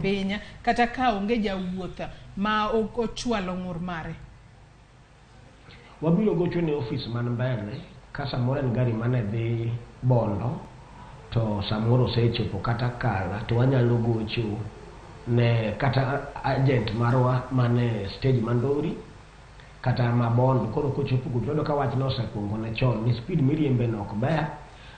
pinya kata ka onge jawuotha ma ochwalo ng'ur mare. Wabiro gocho ne ofis man mbele ka samoro en gari mane dhi Bondo to samoro sechopo kata kala to wanyalo gocho ne kata agent marwa mane stage Mandori kata ma Bondo koro kochopo gudo ka wach no osekungo ne chon ni speed miriembe no ok ber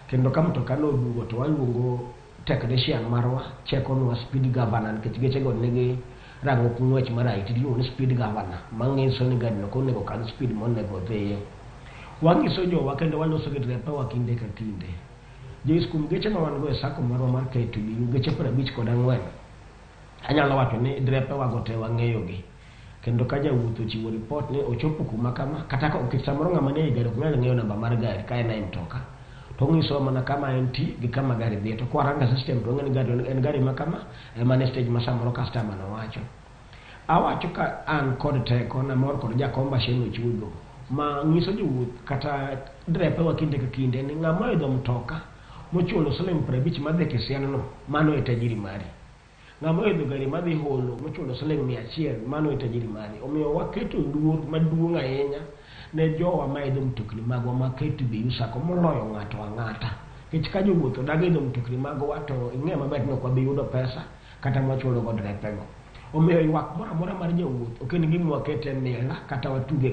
kendo ka mtoka no dugo to waluongo technician marwa cheko no speed governor nikech geche go nigi rango kung'wech marait iluongo ni speed governor mang'iso ni gari no konego kal speed monego dhiye. Wang'iso jowa kendo waloso gi drepewa kinde ka kinde. Joiskum geche ma wan go e sako marwa mar KTDU geche 54 anyalo wacho ni drepewa go te wang'eyo gi kendo ka jawuotho chiwo report ni ochopo kuma kama kata ka samoro ng'ama ne gari ok nyal ng'eyo namba mar gari ka en mtoka to ng'iso mana kama en ti gi kama gari dhi to kwaranga system to ng'eni gari en gari ma kama mane stage ma samoro customer no wacho awacho ka an kod teko na mor kod jakomba sheno chudo ma ng'iso jowuoth kata drepewa kinde ka kinde ni ng'ama idho mtoka mochulo siling 50 madhi Kisiano no mano e tajiri mari. Ng'ama idho gari madhi Holo mochulo siling 100 mano e tajiri mari. Omiyo waketo luor maduong' ahinya ne jowa ma idho mtokni magwa ma KTDU sako moloyo ng'ato ang'ata. Nikech ka jowuoth odagi idho mtokni magwa to ing'e maber ni ok wabi yudo pesa kata mwachulo go drepego. Omiyo ywak moro amora mar jowuoth ok en gima wakete mila kata watuge